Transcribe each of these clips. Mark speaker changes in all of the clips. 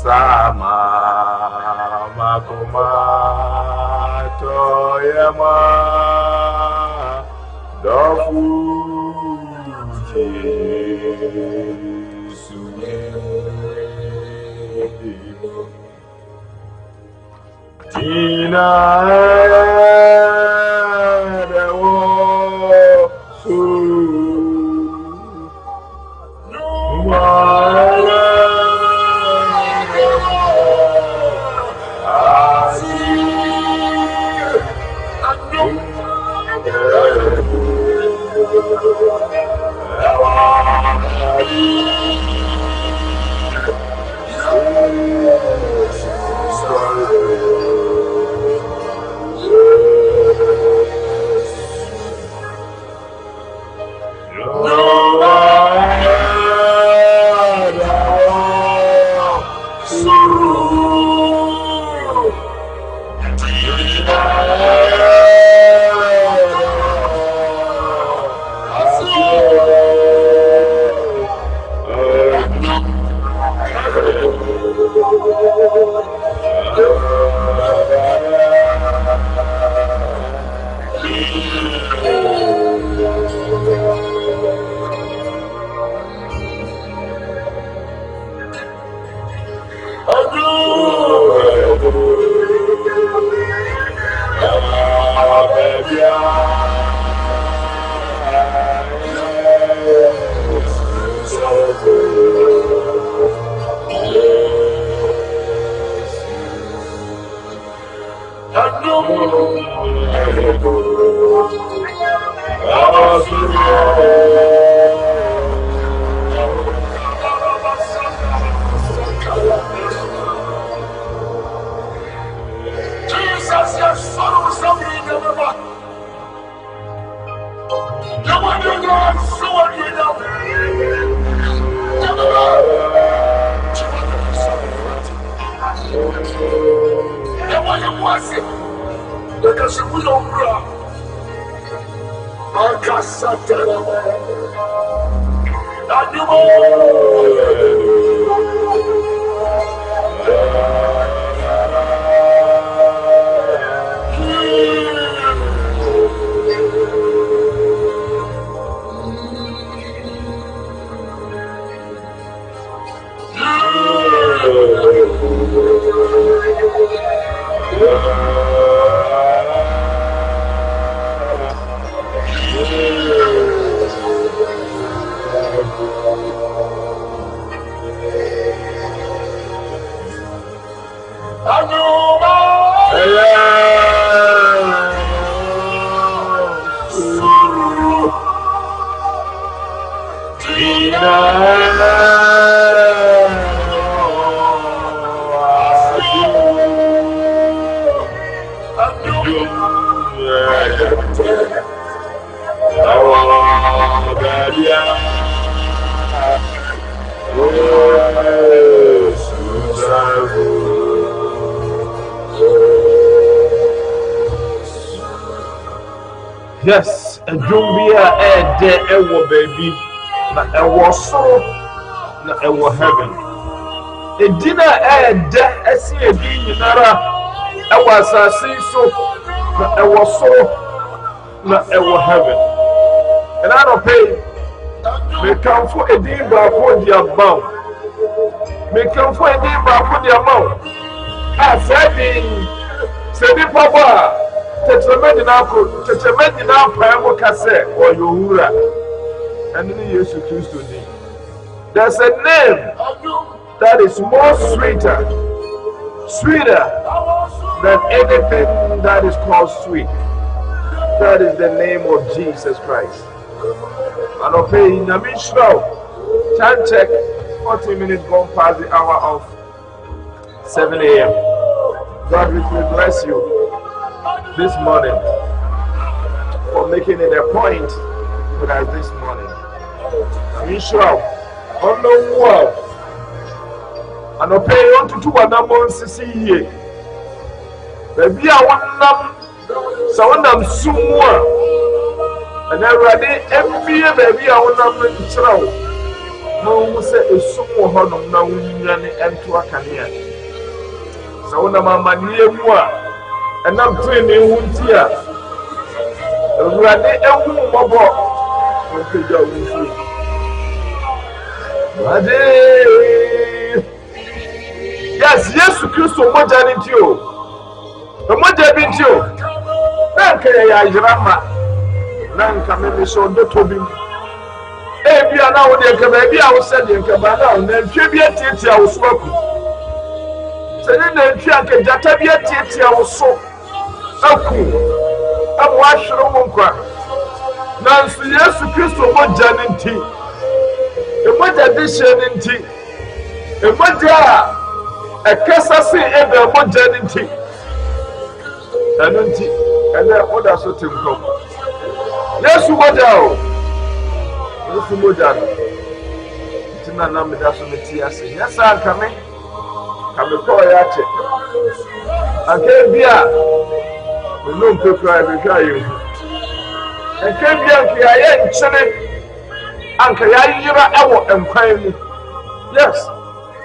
Speaker 1: Sama makuma toyama dofu Jesuye Tina dewo su Yes, a jumbia a de ewo baby na ewo so na ewo heaven. A dinner a de esi ebi nyinara ewo asase so na ewo so na ewo heaven. And I don't pay. Me come for a day back on the amount. Me come for a day back on the amount. I said the papa. Tetremedi na primo kase or Yohura and in Jesus Christ name. There's a name that is more sweeter than anything that is called sweet. That is the name of Jesus Christ. And I'll pay in a mission. Time check 40 minutes gone past the hour of 7 a.m. God, we bless you this morning for making it a point with us this morning. We sure on the world and I pay on to 2 and I'm see here. Baby, I want them so when I'm soon and I ready every baby, I want them to throw. No, who said a sumo honor now and to a canyon. So when I'm near moi and I'm training Wuntia. Ready a woman. Yes, yes, Christ, what I need you. The more I need you. Thank you, Rama. Nanka, maybe so the Toby. If you are now there, maybe I was sending Cabana, and then Fibia Titia was working. Sending the Fianca Jatabia Titia was so cool. I'm washing a woman. Nancy, yes, Christ, what Janinti. A mother disheninti. A mother, a Cassasi, and a more Janinti. And then what does it come? Yes, what now? Yes, what now? Tina Namidasometia say, yes, I'm coming. Come call Yache. I can't be a no people I will try you. And came here, I ain't chilling. Uncle, I will empire. Yes,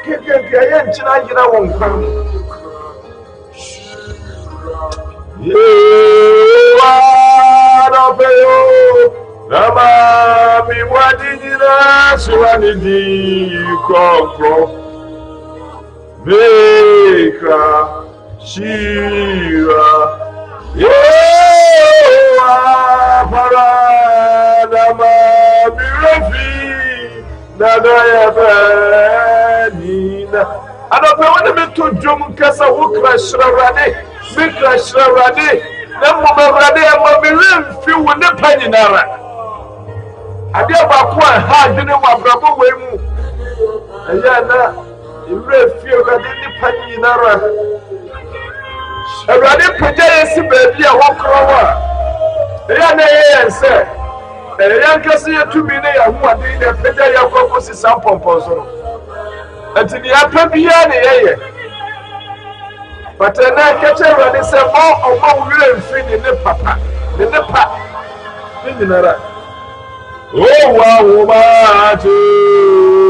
Speaker 1: keep your ain't chilling. I won't come. You are the Bayo. Rama, what did you ask? What did you call? Meka, Shira. You are Paradama, Mirafi, Nadaya Nina. I don't know what I to Jum Casa Wukra Shravade, Mikra Shravade, Namma Rade, and Mamilim, few with the Paninara. I did about one hard dinner, my brother Wemu. And Yana, you read few that in the Paninara. Everybody project baby a walk around. They are there, sir. And the young person to be there who are doing the project of focus some pomposo. Until the upper beyond the air. But then I catch everybody say more or more will fin in the papa. The Nepa. Oh, wow, to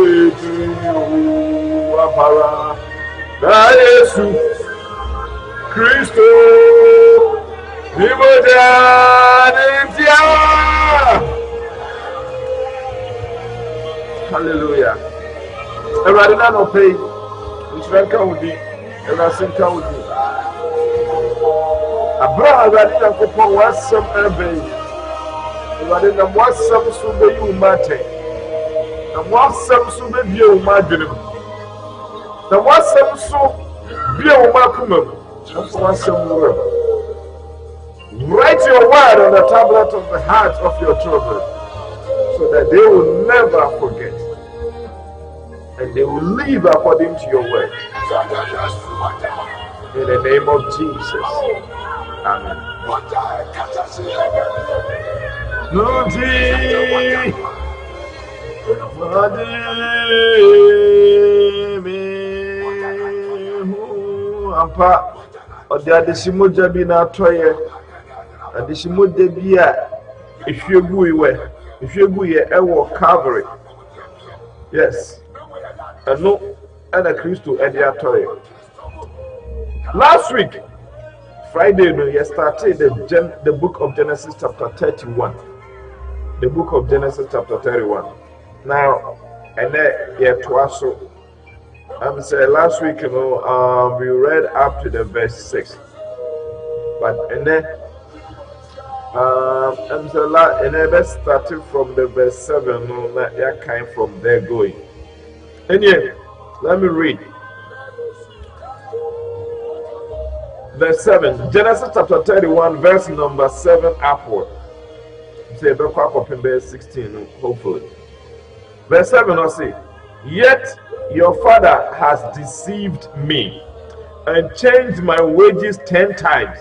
Speaker 1: you, Apara. That is Christo, hallelujah. Everybody now pay. Which one can we be? Everybody sing can we be? Abraham, I didn't go for one some urban. Everybody now want some sube you matter. And want some sube you madden. The want some soup be a macumum. Write your word on the tablet of the heart of your children so that they will never forget and they will live according to your word. In the name of Jesus. Amen. Ode adesimoja bi na atoye adesimoja bi a ehwegu ye ewo Calvary. Yes, no ana Kristo ede atoye. Last week Friday no you started the book of Genesis chapter 31. The book of Genesis chapter 31. Now and there you twaso I'm saying last week, we read up to the verse 6, but and then I'm saying and then let's start from the verse 7. No, that kind from there going. And yeah, let me read verse 7, Genesis chapter 31, verse number 7 upward. Say back up in verse 16, hopefully. Verse 7 will say, yet your father has deceived me, and changed my wages 10 times,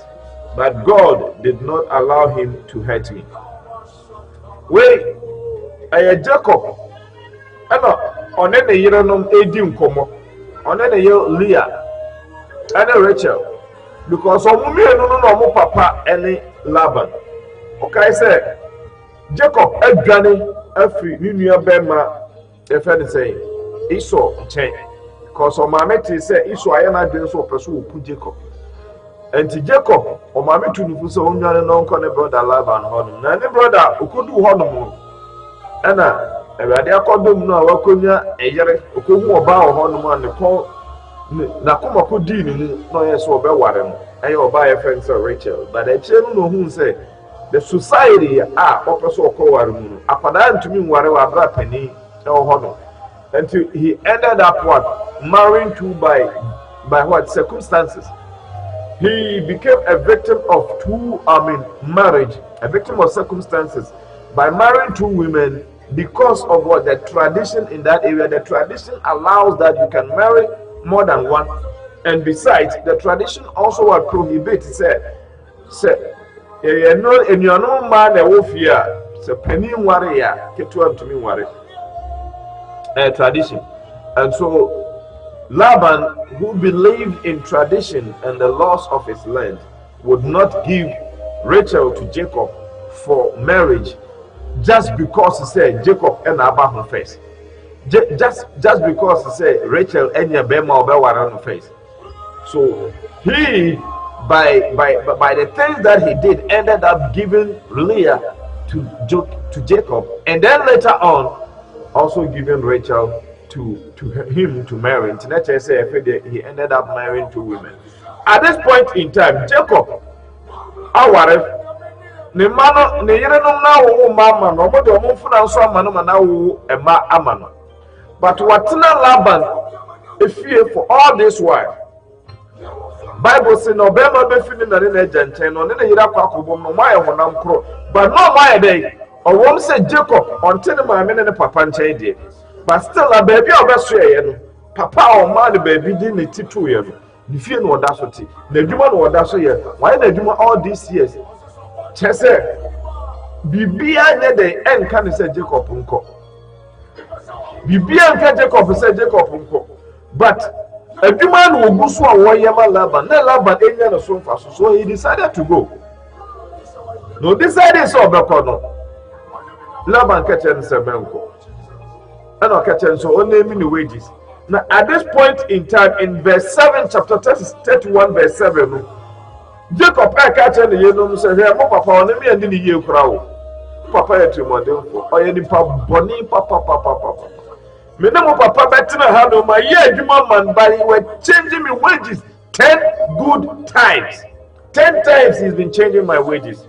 Speaker 1: but God did not allow him to hurt me. Wait, I Jacob, and on any year no edim komo, on any year Leah, and Rachel, because of me no papa any Laban. Okay, say Jacob Granny every new bema, a friend say Esau change. Because on my mate say Esau I am not doing so pursue Jacob. And to Jacob, or my mate to so young and uncle brother Laban Honum. Nanny brother who could do Honum. Anna, and I called them now, Wakunya, a yere, who could move about Honum and the call Nakuma could deal no yes or Bewaren. I buy a friend, Sir Rachel, but I tell no who say the society are also called Apadan to me whatever penny or honor. Until he ended up what? Marrying two by what circumstances? He became a victim of marriage, a victim of circumstances by marrying two women because of what the tradition in that area. The tradition allows that you can marry more than one, and besides, the tradition also will prohibit. Say, you know, and you are no man a wolf here. So penny warrior, get to me worry. Tradition, and so Laban, who believed in tradition and the laws of his land, would not give Rachel to Jacob for marriage just because he said Jacob and Abraham face. Just because he said Rachel and your bema or face. So he, by the things that he did, ended up giving Leah to Jacob, and then later on also giving Rachel to him to marry. He ended up marrying two women. At this point in time, Jacob, our ne mano ne yere no na wo mama no mo de mo funa so amano na wo ema amano. But watena Laban efie for all this while. Bible say no be ma be fini na ne agenten no ne yere akwa akobom no mai honam kro. But no mai dey. Owom say Jacob until the maame ne papa nchen dey. But still a baby obeso ye no. Papa o ma the baby di ne titu ye no. Ni fie no oda so ti. Na adwuma no oda so ye. Why na adwuma all these years? Chese bibia ne dey enka ne say Jacob nko. Bibia enka Jacob say Jacob nko. But adwuma no oguso a wo ye ma Laban. Na Laban enya no so mfa so he decided to go. No decided so obeko no. Laban catching sevenko. And I'll catch so only many wages. Now at this point in time, in verse 7, chapter 31, verse 7, Jacob catching the yellow said, "Hey, papa, on me and the year crowd. Papa, you to my devil. I am papa, bonnie, papa. Me no papa better hand on my year, you man, but you were changing me wages 10 good times. 10 times he's been changing my wages.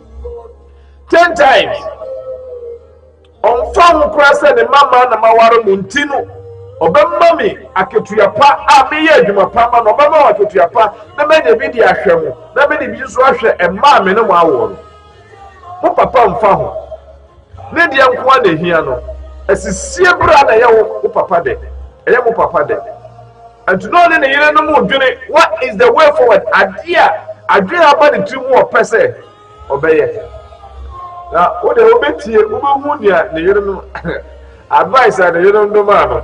Speaker 1: 10 times. On farm cross and mama na mawaro muntino obemma me aketua pa ameye adwuma pa ma no obemma aketua pa na me de bi di ahwemu na me de bi so ahwe emma me no mo awo no papa mfa ho ne de nko na hia no asisie bra na ye wo papa de eye mo papa de and to know ne yire no mo dwene what is the way forward adia aba de tu mo opese obeye. Now, what the obeti ubehunia the yero advice and the yero no man.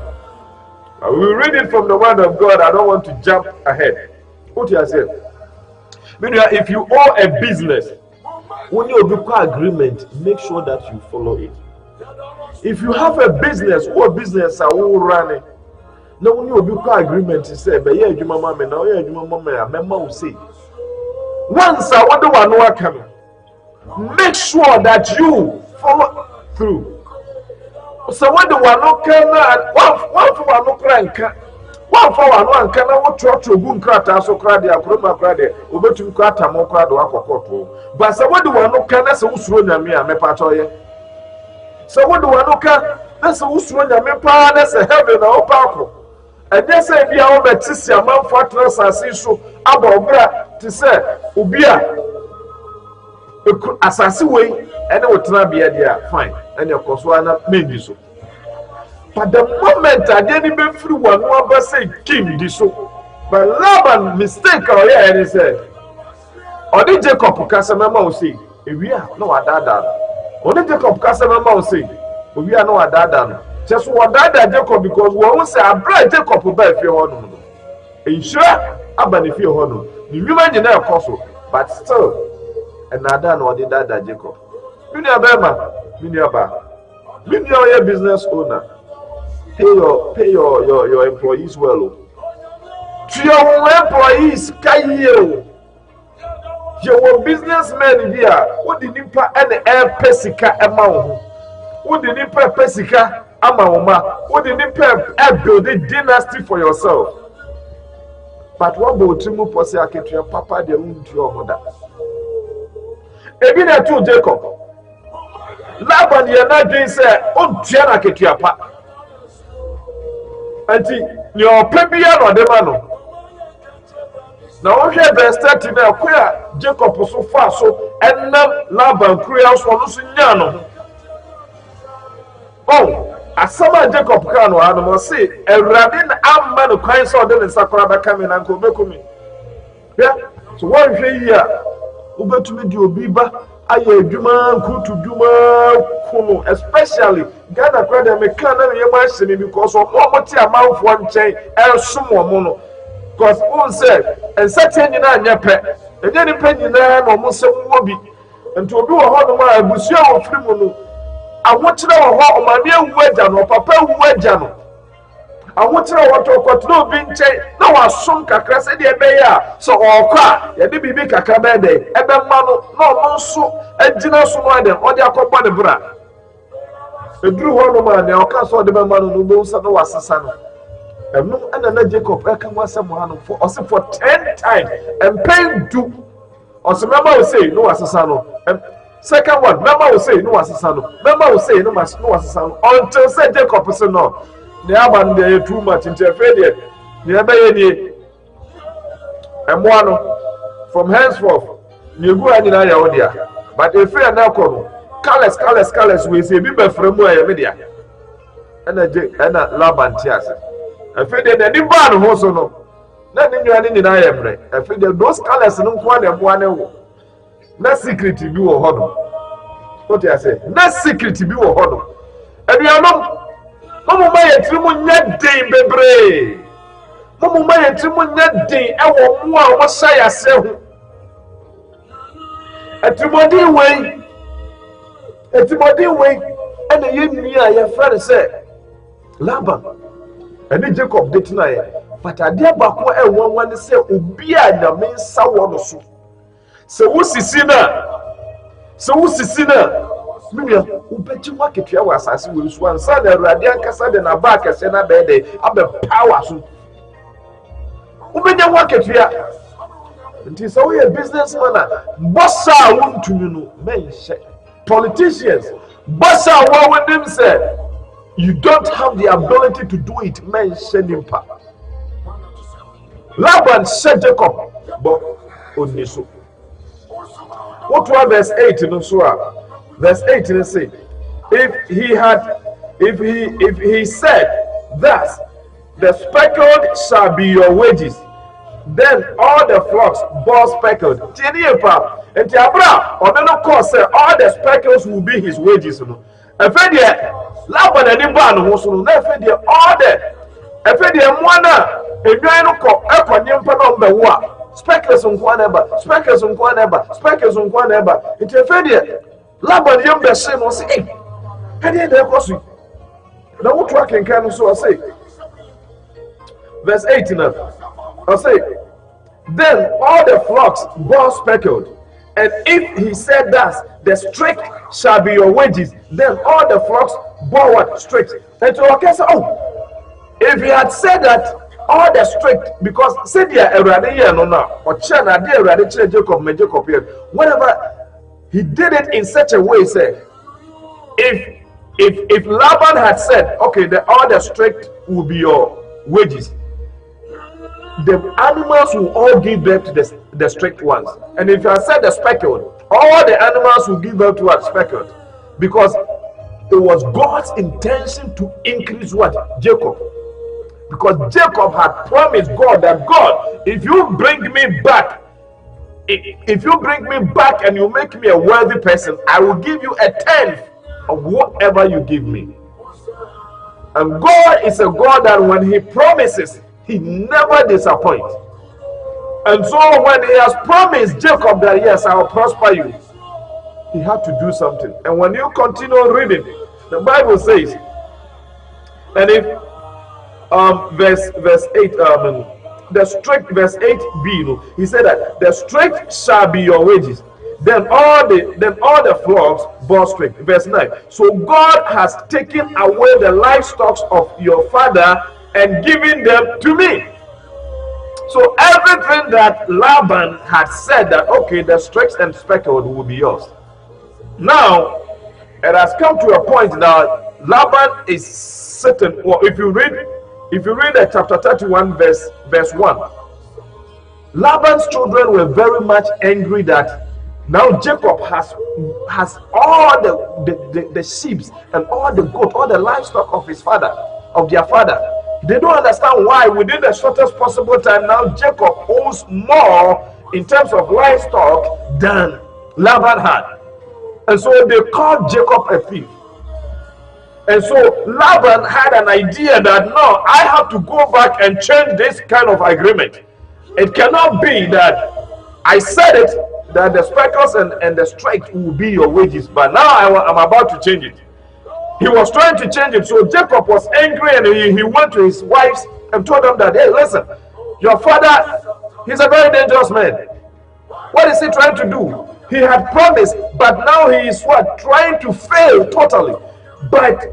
Speaker 1: We read it from the word of God. I don't want to jump ahead. What you say? If you owe a business, when you do agreement, make sure that you follow it. If you have a business, or business are all running. Now when you do agreement, you say, "But yeah, you mama me now, yeah, you mama me." Remember, we say, once I want to know coming. Make sure that you follow through. So when the one no can one for one no crank, one for one can what to boom crata so crowd akroma crowd obetum crata mo crowd akokotwo. But so when the one no can that's usuro nyame a me patoye. So when the one no can that's usuro nyame pa that's a heaven na opako. And they say bia o betisi amanfo atrasase so abobra to say ubia asasi way and they will try be there fine and your coswana maybe so. But the moment I didn't even free one say king this so But Laban mistake or yeah, and he said, Only Jacob Casamama will say, if we are no Adadan. Only Jacob Casamama will say, if we are no Adadan. Just what that Jacob because we won't say, I brought Jacob to buy your honor. And sure, I benefit your honor. The woman in our castle, but still, another no did that Jacob. Minia Bema, Minia Ba, Minia your business owner. Pay your employees well. To your employees, can you? Your businessmen here, what did you put an air pesica amount? What did you put pesica amount? What did you put build a dynasty for yourself? But what about Timu Posia get your papa, the room to your mother? Even I told Jacob, Laban, you're not doing say, oh, Jana get your papa. Auntie, your Pebian or the man. Now, here verse 30 now, queer Jacob so far, so and now Laban creates for Luciano. Oh, as someone Jacob can or animal say, a rabbin man who cries out in Sakuraba coming and go back me. Yeah, so one here, Uber to me, do Biba, I Juma, good to Juma, Kuno, especially Ghana Grada Mekana, you might see me because of what amount one chain, and some more mono. Because one said, and certain in your pet, and then depending on almost some wobby, and to do a hard man, Monsieur of Frimono. I want to know what my near wedge or papa wedge. I want to know what to cut no being changed. No, I sunk a crass in the bear. So, all cry, you did be big a cabade, and the man, no, so, and dinner so one, or the accompany bra. The drew one man, the castle, the man who knows no assassin. And no, and Jacob, I can want someone for us for 10 times and paying two. Or some member will say, no assassin. Second one, member will say, no assassin. Member will say, no assassin. Until say Jacob say no. They have too much interfered. Never any. And one from henceforth, you go and in your but if you are now come, careless, we say, be from where media. And a Laban tears. I feel that any bad horse or no. Nothing you are in I am right. I feel that those colors no one and one. No secret to be a honor. What I say? No secret to be a honor. And you are not. Mamma, my trimun yet day, baby. Mamma, my trimun yet day. I want more. What say I say? A Timothy way. And the year your friend said, Laban. And then Jacob did tonight. But I dare back one say, Ubia, the main sour so. So who's the sinner? Mia, who bet you market your assassin will swan, son, and Radian Cassad and a back as an abede, I'm a power soon. Who bet you market here? It is only a businessman. Bossa won't to you, men, politicians. Bossa, what would them say? You don't have the ability to do it, men, send him back. Laban said Jacob, but only so. What was verse 8 in Surah? Verse 8 in say, if he said thus, the speckled shall be your wages, then all the flocks bore speckled. And Tiabra, or no cost, all the speckles will be his wages. And Fedia, Laban and Iban was no Fedia, all the Fedia Mwana, a Granoko, Equanian number one. Speckles on one ever. It's a failure. Laban young the same was saying, and then there was you. Now, what tracking can so I say? Verse 18. I say, then all the flocks bore speckled, and if he said thus, the strict shall be your wages, then all the flocks bore what? Strict. And so I can say, oh, if he had said that, all the strict, because said yeah, or China, dear Jacob, whenever he did it in such a way, say, if Laban had said, okay, all the strict will be your wages, the animals will all give birth to the strict ones. And if you had said the speckled, all the animals will give birth to a speckled, because it was God's intention to increase what? Jacob. Because Jacob had promised God that, God, if you bring me back, if you bring me back and you make me a worthy person, I will give you a tenth of whatever you give me. And God is a God that when he promises, he never disappoints. And so when he has promised Jacob that, yes, I will prosper you, he had to do something. And when you continue reading, the Bible says, and if verse 8, the strict, verse 8b, he said that the strict shall be your wages. Then all the flocks bore strict. Verse 9. So God has taken away the livestock of your father and given them to me. So everything that Laban had said that, okay, the strict and speckled will be yours. Now it has come to a point that Laban is sitting. Well, if you read chapter 31 verse 1, Laban's children were very much angry that now Jacob has all the sheep and all the goat, all the livestock of his father, of their father. They don't understand why within the shortest possible time now Jacob owns more in terms of livestock than Laban had. And so they called Jacob a thief. And so Laban had an idea that, no, I have to go back and change this kind of agreement. It cannot be that I said it, that the speckles and the stripes will be your wages, but now I'm about to change it. He was trying to change it. So Jacob was angry, and he went to his wives and told them that, hey, listen, your father, he's a very dangerous man. What is he trying to do? He had promised, but now he is what? Trying to fail totally. But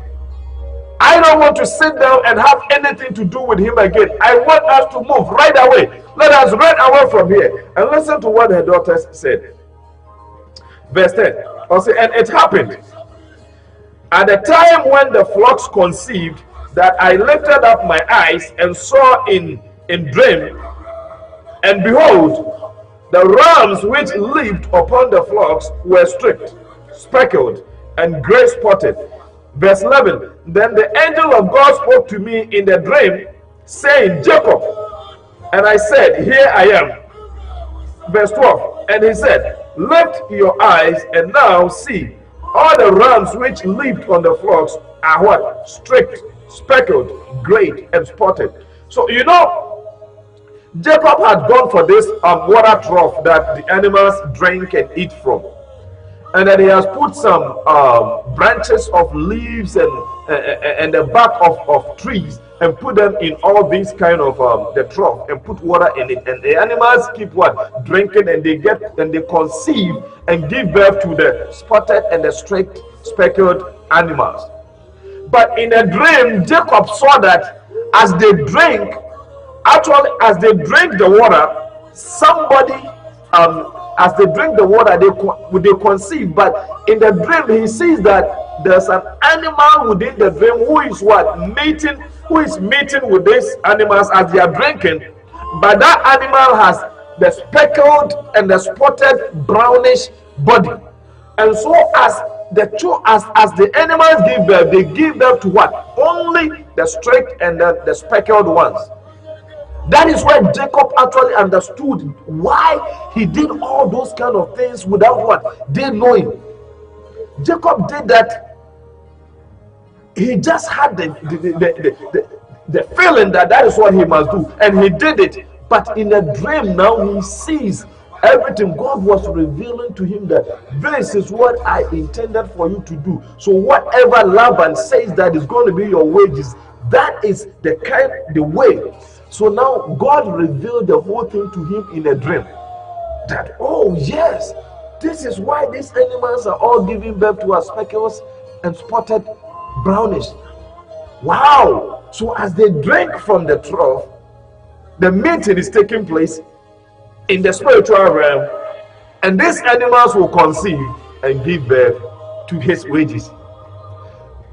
Speaker 1: I don't want to sit down and have anything to do with him again. I want us to move right away. Let us run away from here. And listen to what her daughters said. Verse 10. And it happened at the time when the flocks conceived that I lifted up my eyes and saw in dream, and behold, the rams which lived upon the flocks were stripped, speckled, and gray spotted. Verse 11. Then the angel of God spoke to me in the dream, saying, Jacob. And I said, here I am. Verse 12. And he said, lift your eyes and now see, all the rams which lived on the flocks are what? Stripped, speckled, grayed, and spotted. So Jacob had gone for this water trough that the animals drink and eat from. And then he has put some branches of leaves and the bark of trees and put them in all these kind of the trough and put water in it. And the animals keep what? Drinking, and they conceive and give birth to the spotted and the straight speckled animals. But in a dream, Jacob saw that as they drink, actually as they drink the water, somebody as they drink the water, they conceive. But in the dream, he sees that there's an animal within the dream who is mating with these animals as they are drinking. But that animal has the speckled and the spotted brownish body. And so as the animals give birth, they give birth to what? Only the straight and the speckled ones. That is why Jacob actually understood why he did all those kind of things without what? They knowing. Jacob did that. He just had the feeling that is what he must do. And he did it. But in a dream now he sees everything. God was revealing to him that this is what I intended for you to do. So whatever Laban says that is going to be your wages, that is the way. So now God revealed the whole thing to him in a dream. That, oh yes, this is why these animals are all giving birth to us, speckles and spotted brownish. Wow. So as they drink from the trough, the mating is taking place in the spiritual realm, and these animals will conceive and give birth to his wages.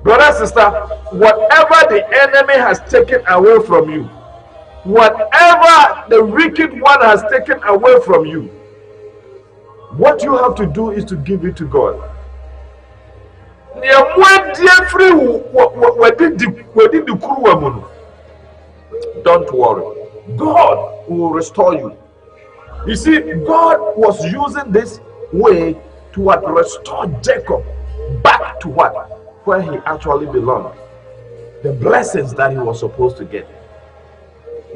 Speaker 1: Brother, sister, whatever the enemy has taken away from you, whatever the wicked one has taken away from you, what you have to do is to give it to God. Don't worry. God will restore you. You see, God was using this way to what? Restore Jacob back to what? Where he actually belonged. The blessings that he was supposed to get.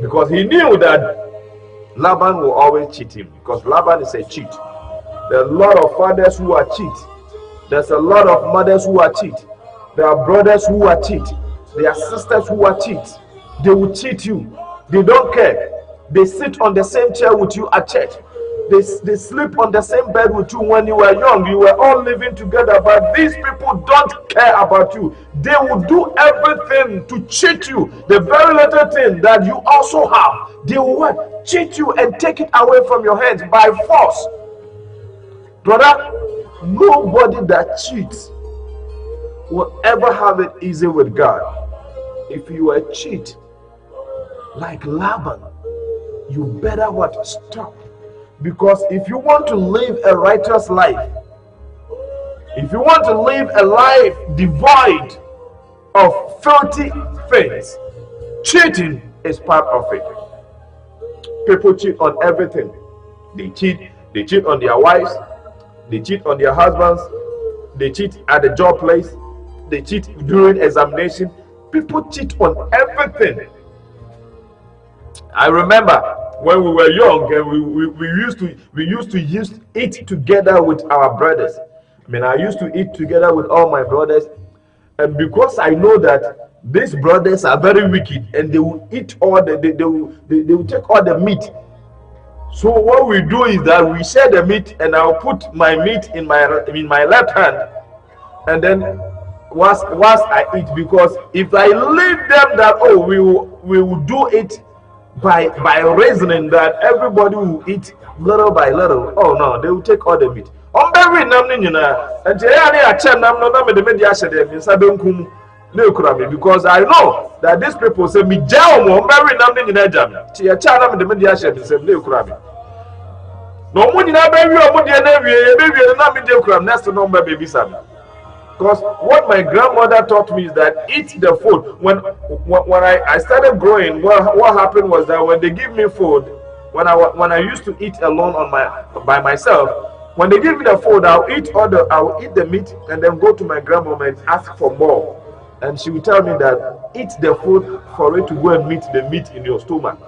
Speaker 1: Because he knew that Laban will always cheat him. Because Laban is a cheat. There are a lot of fathers who are cheat. There's a lot of mothers who are cheat. There are brothers who are cheat. There are sisters who are cheat. They will cheat you. They don't care. They sit on the same chair with you at church. They sleep on the same bed with you when you were young. You were all living together, but these people don't care about you. They will do everything to cheat you. The very little thing that you also have, they will what? Cheat you and take it away from your hands by force. Brother, nobody that cheats will ever have it easy with God. If you are a cheat like Laban, you better what? Stop. Because if you want to live a righteous life, if you want to live a life devoid of filthy things, cheating is part of it. People cheat on everything. They cheat on their wives, they cheat on their husbands, they cheat at the job place, they cheat during examination. People cheat on everything. I remember when we were young and we used to eat together with our brothers. I mean, I used to eat together with all my brothers, and because I know that these brothers are very wicked and they will eat all they will take all the meat. So what we do is that we share the meat, and I'll put my meat in my left hand, and then once I eat, because if I leave them that we will do it by reasoning that everybody will eat little by little. Oh no, they will take all the meat. Because I know that these people say me because what my grandmother taught me is that eat the food. When I started growing, what happened was that when they give me food, when I used to eat alone by myself, when they give me the food, I'll eat the meat and then go to my grandmama and ask for more. And she will tell me that eat the food for it to go and meet the meat in your stomach.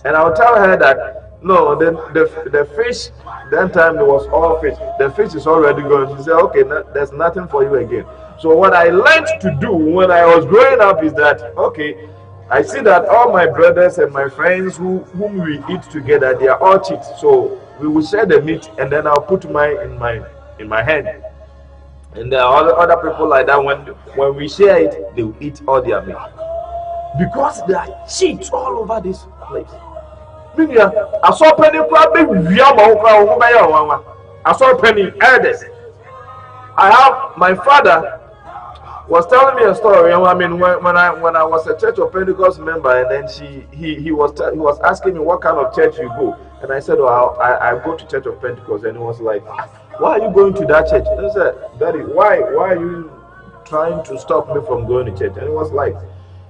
Speaker 1: And I'll tell her that no, then the fish, that time there was all fish. The fish is already gone. She said, okay, there's nothing for you again. So what I learned to do when I was growing up is that, okay, I see that all my brothers and my friends whom we eat together, they are all cheats. So we will share the meat, and then I'll put mine in my hand. And there are other people like that. When we share it, they will eat all their meat. Because there are cheats all over this place. I saw penny I saw penny elders. I have my father was telling me a story. I mean, when I was a Church of Pentecost member, and then he was asking me what kind of church you go, and I said, oh, I go to Church of Pentecost, and he was like, why are you going to that church? And I said, Daddy, why are you trying to stop me from going to church? And he was like,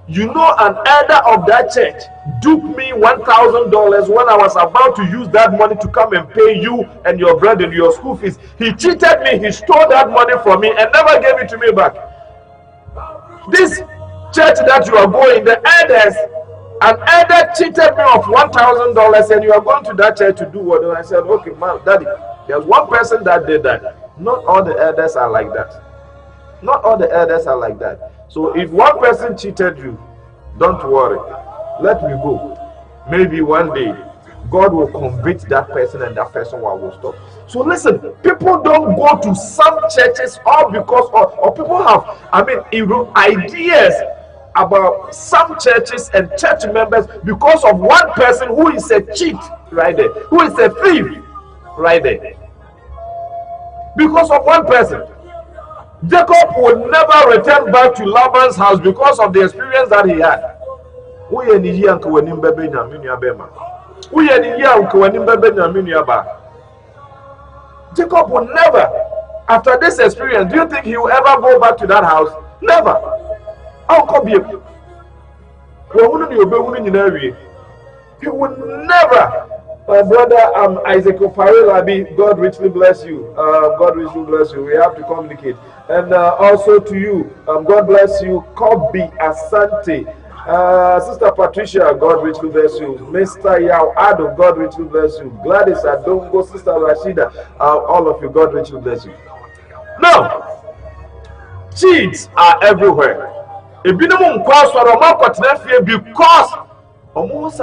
Speaker 1: you know, an elder of that church duped me $1,000 when I was about to use that money to come and pay you and your brother your school fees. He cheated me, he stole that money from me and never gave it to me back. This church that you are going, the elders, an elder cheated me of $1,000 and you are going to that church to do what? And I said, okay, man, Daddy, there's one person that did that. Not all the elders are like that. Not all the elders are like that. So if one person cheated you, don't worry. Let me go. Maybe one day God will convict that person and that person will stop. So listen, people don't go to some churches all because or people have, ideas about some churches and church members because of one person who is a cheat right there, who is a thief right there. Because of one person. Jacob would never return back to Laban's house because of the experience that he had. Jacob would never, after this experience, do you think he will ever go back to that house? Never. Uncle Bib. He would never. My brother Isaac Oparelabi, God richly bless you. God richly bless you. We have to communicate. And also to you, God bless you. Kobe Asante. Sister Patricia, God richly bless you. Mr. Yao Ado, God richly bless you. Gladys Adongo, Sister Rashida, all of you, God richly bless you. Now, cheats are everywhere. Because almost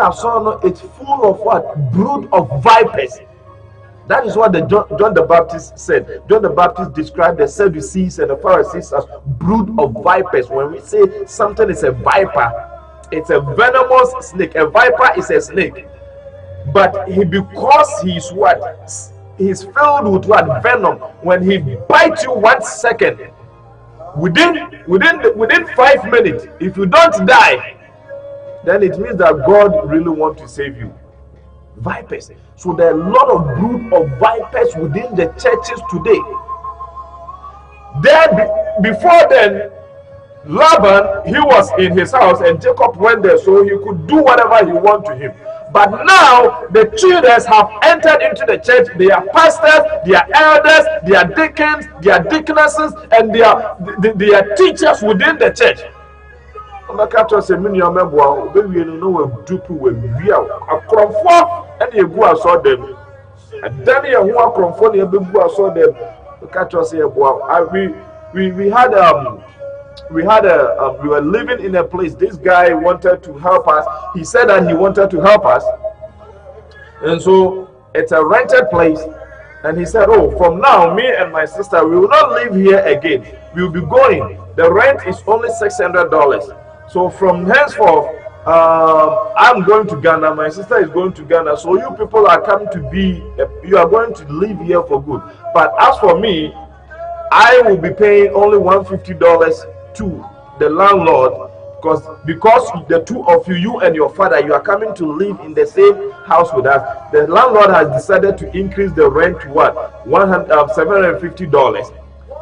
Speaker 1: it's full of what? Brood of vipers. That is what John the Baptist said. John the Baptist described the Sadducees and the Pharisees as brood of vipers. When we say something is a viper, it's a venomous snake. A viper is a snake. But because he's what? He's filled with what? Venom. When he bites you 1 second, within 5 minutes, if you don't die, then it means that God really wants to save you. Vipers. So there are a lot of brood of vipers within the churches today. Before then, Laban, he was in his house and Jacob went there, so he could do whatever he wanted to him. But now the children have entered into the church. They are pastors, they are elders, they are deacons, they are deaconesses, and they are teachers within the church. We were living in a place. This guy wanted to help us. He said that he wanted to help us, and so it's a rented place. And he said, "Oh, from now, me and my sister, we will not live here again. We will be going. The rent is only $600. So from henceforth, I'm going to Ghana. My sister is going to Ghana. So you people are coming to you are going to live here for good. But as for me, I will be paying only $150 to the landlord, because the two of you and your father, you are coming to live in the same house with us. The landlord has decided to increase the rent to what? $750.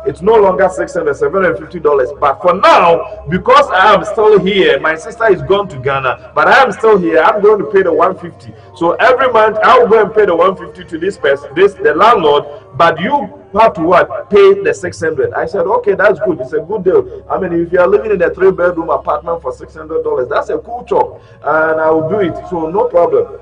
Speaker 1: It's no longer $750. But for now, because I am still here, my sister is gone to Ghana, but I am still here, I'm going to pay the $150. So every month I'll go and pay the $150 to this person, the landlord, but you have to what? Pay the $600. I said, okay, that's good. It's a good deal. I mean, if you are living in a 3-bedroom apartment for $600, that's a cool job, and I will do it. So no problem.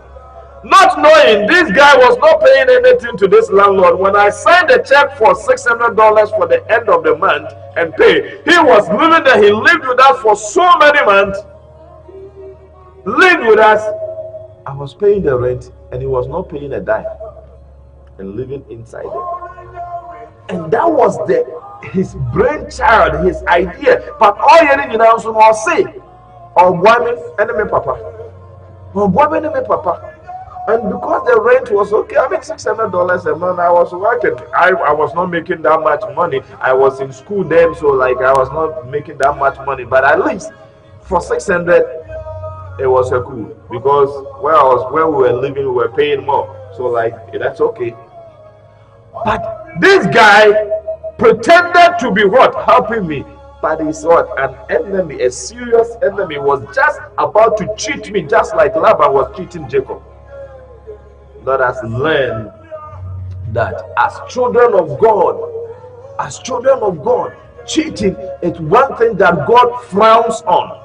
Speaker 1: Not knowing this guy was not paying anything to this landlord. When I signed a check for $600 for the end of the month and pay, he was living there. He lived with us for so many months. Lived with us. I was paying the rent and he was not paying a dime and living inside there. And that was his brainchild, his idea. But all you need to know is say, "Oh, woman, enemy papa. Oh, woman, enemy papa." And because the rent was okay, I mean $600 a month, I was working. I was not making that much money. I was in school then, so like I was not making that much money. But at least for $600, it was a cool, because where we were living, we were paying more. So like that's okay. But this guy pretended to be what? Helping me. But he's what? An enemy, a serious enemy, was just about to cheat me, just like Laban was cheating Jacob. Let us learn that as children of God, cheating is one thing that God frowns on.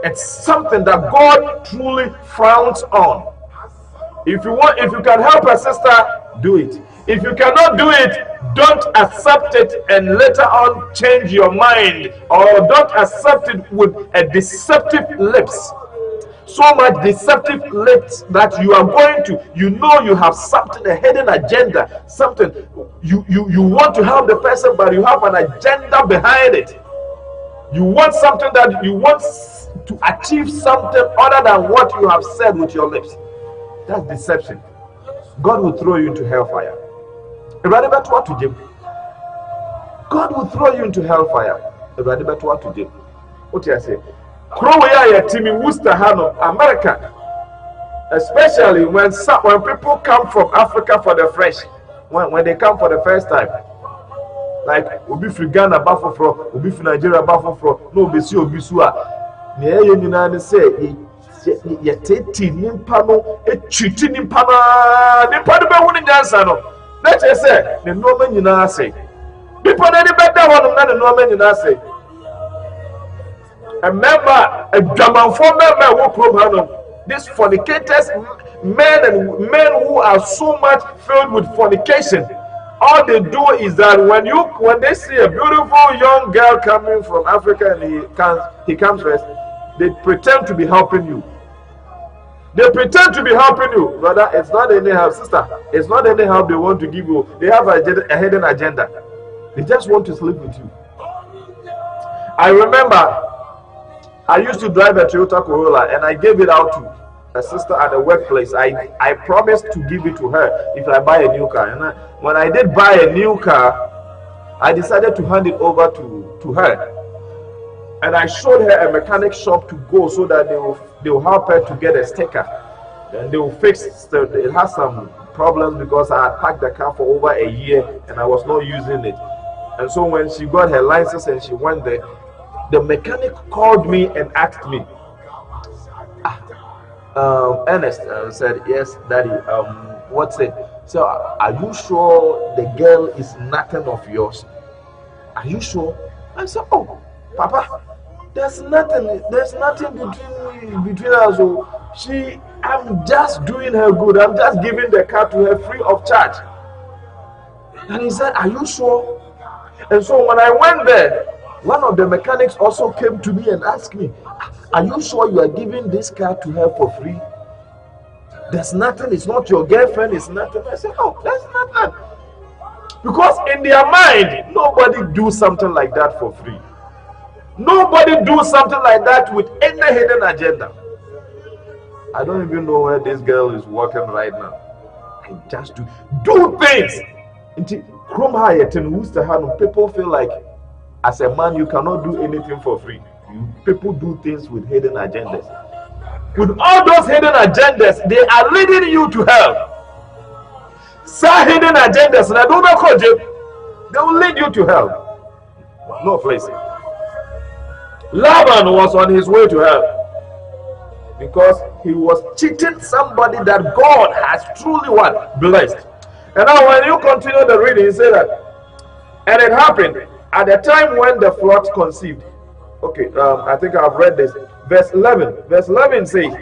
Speaker 1: It's something that God truly frowns on. If you can help a sister, do it. If you cannot do it, don't accept it and later on change your mind, or don't accept it with a deceptive lips. So much deceptive lips that you are going to, you have something, a hidden agenda, something you want to help the person, but you have an agenda behind it. You want something that you want to achieve something other than what you have said with your lips. That's deception. God will throw you into hellfire. God will throw you into hellfire. What do I say? Worcester, America, especially when people come from Africa for the fresh, when they come for the first time, Like obi fi Ghana bafofro, obi fi Nigeria bafofro, no obi si obi so a na ye nyina ne say ye tete nimpa no etwiti nimpa na nimpa no be hu ne nyansa no na che say ne no ma nyina say people na ni beda ho na ne no ma nyina say a member a German member who program these fornicators, men who are so much filled with fornication. All they do is that when they see a beautiful young girl coming from Africa and he comes first, they pretend to be helping you. They pretend to be helping you, brother. It's not any help, sister. It's not any help they want to give you. They have a hidden agenda. They just want to sleep with you. I remember I used to drive a Toyota Corolla and I gave it out to a sister at the workplace. I promised to give it to her if I buy a new car. And when I did buy a new car, I decided to hand it over to her. And I showed her a mechanic shop to go so that they will help her to get a sticker. Then they will fix it. It has some problems because I had parked the car for over a year and I was not using it. And so when she got her license and she went there, the mechanic called me and asked me, Ernest, said, yes, daddy, what's it? So, are you sure the girl is nothing of yours? Are you sure? I said, oh, Papa, there's nothing between us. So I'm just doing her good. I'm just giving the car to her free of charge. And he said, are you sure? And so when I went there, one of the mechanics also came to me and asked me, are you sure you are giving this car to her for free? There's nothing, it's not your girlfriend, it's nothing. I said, oh, that's nothing. Because in their mind, nobody do something like that for free. Nobody do something like that with any hidden agenda. I don't even know where this girl is working right now. I just do things. People feel like as a man, you cannot do anything for free. People do things with hidden agendas. With all those hidden agendas, they are leading you to hell. Some hidden agendas, and I don't know, they will lead you to hell. No place. Laban was on his way to hell because he was cheating somebody that God has truly what? Blessed. And now when you continue the reading, he said that, and it happened at the time when the flock conceived. Okay, I think I've read this. Verse 11. Verse 11 says,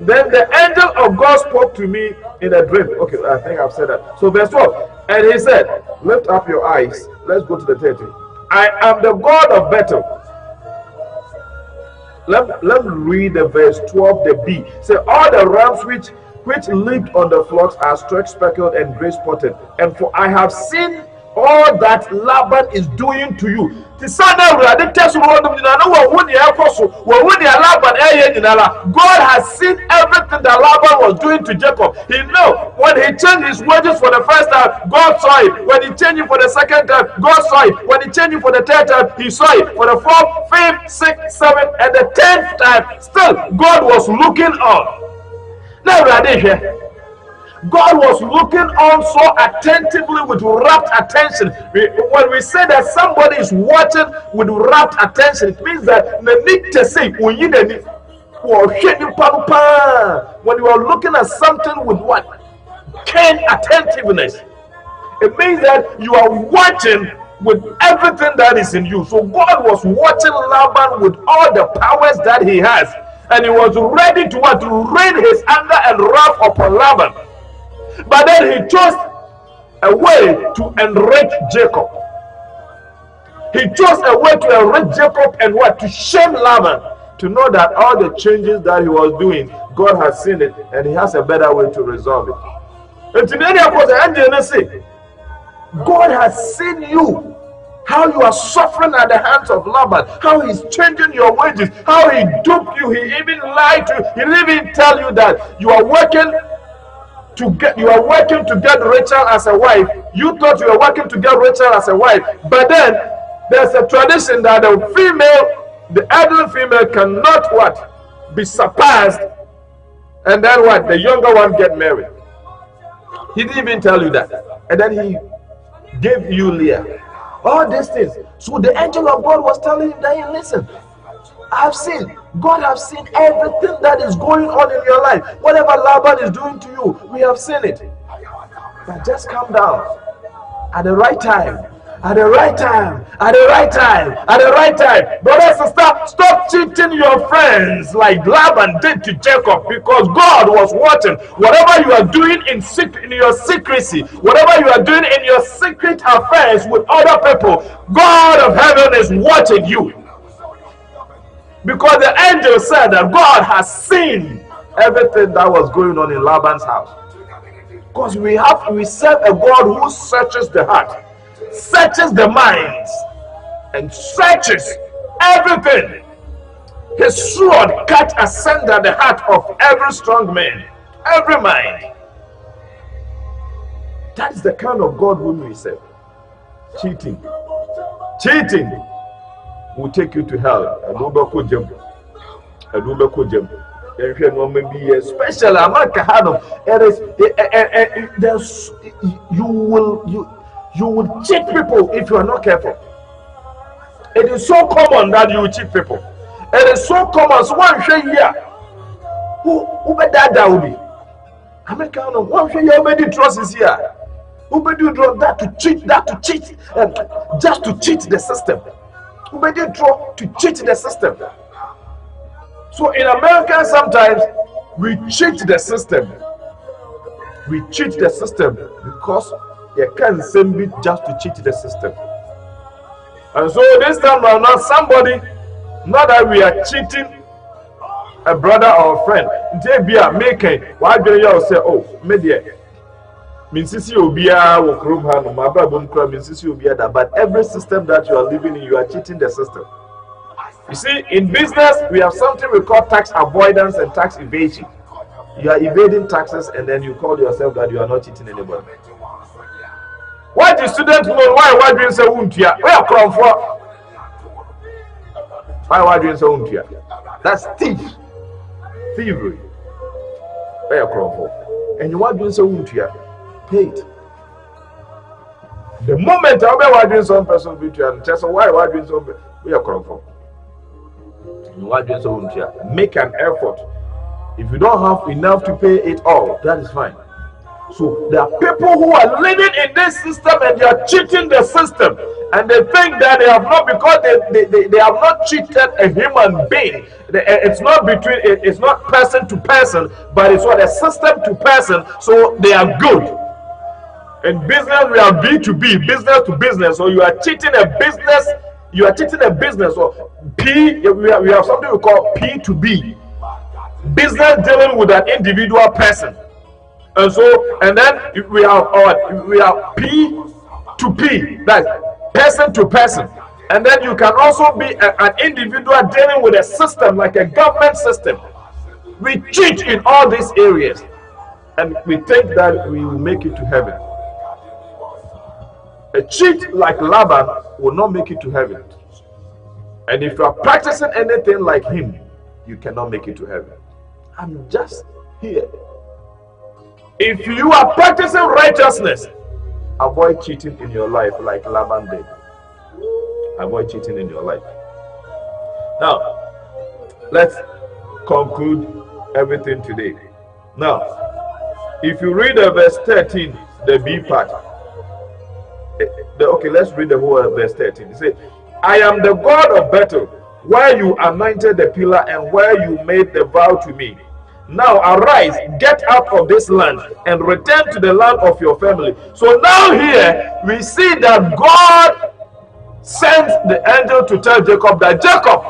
Speaker 1: then the angel of God spoke to me in a dream. Okay, I think I've said that. So verse 12. And he said, lift up your eyes. Let's go to the 13. I am the God of Bethel. Let me read the verse 12, the B. Say, all the rams which lived on the flocks are straight speckled and gray spotted. And for I have seen all that Laban is doing to you. God has seen everything that Laban was doing to Jacob. He knew when he changed his wages for the first time, God saw it. When he changed it for the second time, God saw it. When he changed it for the third time, he saw it. For the fourth, fifth, sixth, seventh, and the 10th time, still God was looking on. Now, God was looking on so attentively with rapt attention. When we say that somebody is watching with rapt attention, it means that the need to say when you are looking at something with what? Keen attentiveness. It means that you are watching with everything that is in you. So God was watching Laban with all the powers that he has, and he was ready to what? To rain his anger and wrath upon Laban. But then he chose a way to enrich Jacob. He chose a way to enrich Jacob and what? To shame Laban. To know that all the changes that he was doing, God has seen it and he has a better way to resolve it. And today, of course, the angel say, God has seen you, how you are suffering at the hands of Laban, how he's changing your wages, how he duped you, he even lied to you, he didn't even tell you that you are working to get Rachel as a wife. You thought you were working to get Rachel as a wife, but then there's a tradition that the elderly female cannot what? Be surpassed, and then what? The younger one get married. He didn't even tell you that. And then he gave you Leah. All these things. So the angel of God was telling him that, hey, listen, I've seen, God have seen everything that is going on in your life. Whatever Laban is doing to you, we have seen it. But just calm down. At the right time. At the right time. At the right time. At the right time. Brothers and sisters, stop cheating your friends like Laban did to Jacob, because God was watching. Whatever you are doing in your secrecy, whatever you are doing in your secret affairs with other people, God of heaven is watching you. Because the angel said that God has seen everything that was going on in Laban's house. Because we serve a God who searches the heart, searches the minds, and searches everything. His sword cut asunder the heart of every strong man, every mind. That is the kind of God whom we serve. Cheating will take you to hell. Especially you will cheat people if you are not careful. It is so common that you will cheat people. It is so common. So one share here, who bet that will be? American one share here, many trust is here. Who bet you draw that to cheat, just to cheat the system. Who bet you draw to cheat the system? So in America, sometimes we cheat the system. We cheat the system because you can't send me just to cheat the system. And so this time around, not somebody, not that we are cheating a brother or a friend. They be a making. Why do you say, oh, media? Minsisi Obia will room hand, my Bible, Minsisi Obia, but every system that you are living in, you are cheating the system. You see, in business, we have something we call tax avoidance and tax evasion. You are evading taxes and then you call yourself that you are not cheating anybody. Why do students know why do you say untia? Where are from for? Why do you say untia? That's thievery. Where are from for? And why do you say untia? Pay it. The moment I do some person untia and tell why do you say we are from for? Make an effort. If you don't have enough to pay it all, that is fine. So there are people who are living in this system and they are cheating the system, and they think that they have not, because they have not cheated a human being. It's not it's not person to person, but it's what a system to person. So they are good. In business, we are B2B, business to business. So you are cheating a business. You are cheating a business. So we have something we call P2B, business dealing with an individual person. And then we have P2P, that's person to person. And then you can also be an individual dealing with a system, like a government system. We cheat in all these areas, and we think that we will make it to heaven. A cheat like Laban will not make it to heaven. And if you are practicing anything like him, you cannot make it to heaven. I'm just here. If you are practicing righteousness, avoid cheating in your life like Laban did. Avoid cheating in your life. Now, let's conclude everything today. Now, if you read verse 13, the B part. Okay, let's read the whole verse 13. It says, I am the God of Bethel, where you anointed the pillar and where you made the vow to me. Now arise, get out of this land and return to the land of your family. So now here we see that God sent the angel to tell Jacob that, Jacob,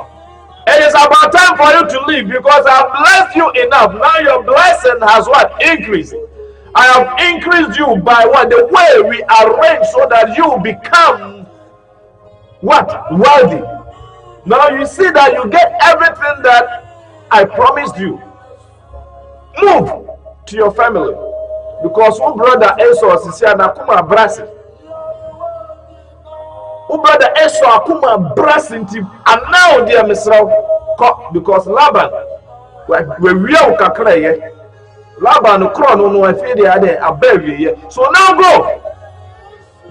Speaker 1: it is about time for you to leave, because I have blessed you enough. Now your blessing has what? Increased. I have increased you by what? The way we arrange so that you become what? Wealthy. Now you see that you get everything that I promised you. Move to your family, because who brother Esau sisi anakuma brasi. Who brother Esau akuma brasi nti, and now dear Mr. because Laban we are kakra ye. Laban no crown no afi dey ade abawie ye. So now go.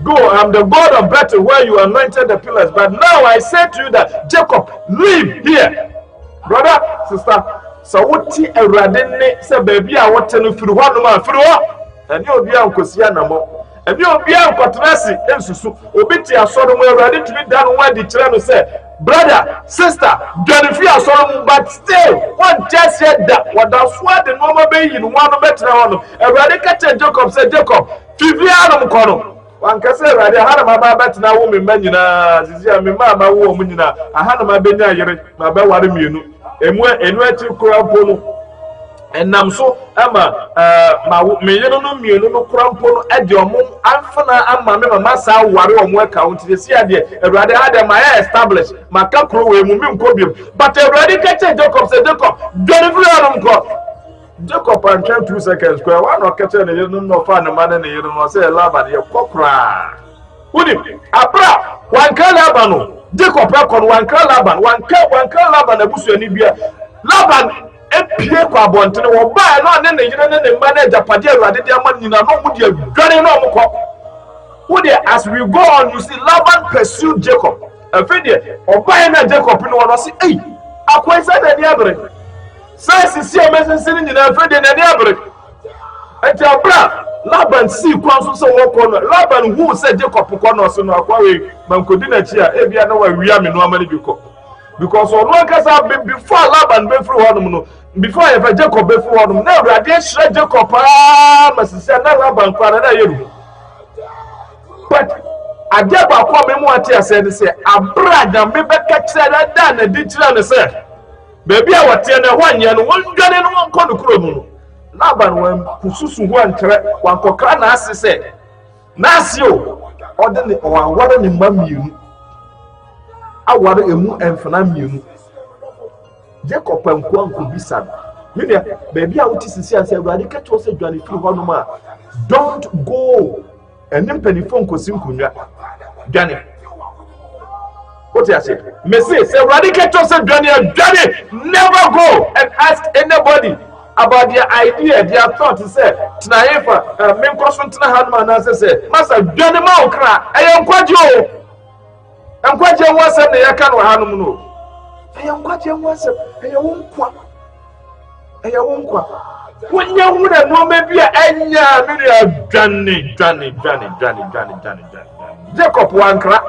Speaker 1: Go, I'm the God of Bethel where you anointed the pillars. But now I say to you that Jacob, leave here. Brother, sister, so what ti Eradene say baby I want to free one man free one. And you'll be on Kosiana mo. And you'll be on Kotrasi and Susu. Obiti a sort of ready to be done when the children say, brother, sister, Jennifer Solomon, but still, one just said that what that's what the normal baby in one better one. A radical Jacob said, Jacob, Fivianum Kono. One can say, I had my bet now, woman, Manina, Zizia, my woman, I had my benya, my Bawarimunu, and where to Kurapono. And I'm so, Emma, my no crampono at your mom, Anfana, and my massa, warrior, work out to see idea, rather had my established, my capro, Mumim, but a radical Jacob said, Jacob, Jennifer, Jacob and 2 seconds square one or catch and you don't know find a man and you don't say love and your cockra. Would it? Abra, one can Labano, Jacob on one can Laban, one can Laban, a bush and Libya. Laban, a paper bonton or buy not then you don't manage a padilla, did your money, you know, would you gunning on cop? Would you, as we go on, you see Laban pursued Jacob, a figure, or buying a Jacob in one or say, hey, I quite said any other. Says see a message sitting in a friend in any other. And tell Bra, Laban see Quanso so walk on Laban who said Jacob Pocono so no aquari, Mancodina chia, Eviano, we are in normally because on one case I've been before Laban be through one, before I ever Jacob be through one, never I did shred Jacob, must say Laban Quana. But I gave a comment what I said, say, a brother, maybe catch that done a ditcher say. Baby, I was telling one year and one gun and one corner cruel. Laban when Pususu one track, one cockana said, Nasio, ordinary or what an imam. I want a moon and Fanamium. Jacob and Kwan could be sad. Baby, I want to see and say, Radical to say, Johnny, don't go and then penny phone could simple. Johnny. What I say? Messi, say radical said Johnny, never go and ask anybody about their idea, their thought. He said, Tnaifa, men question Tnahanman, say, Master Johnny Mokra, I am quite you. I'm quite young once and I can't Hanuno. I am quite young once, and you won't quack. And you won't quack. When you would have known maybe a Johnny. Jacob one crack,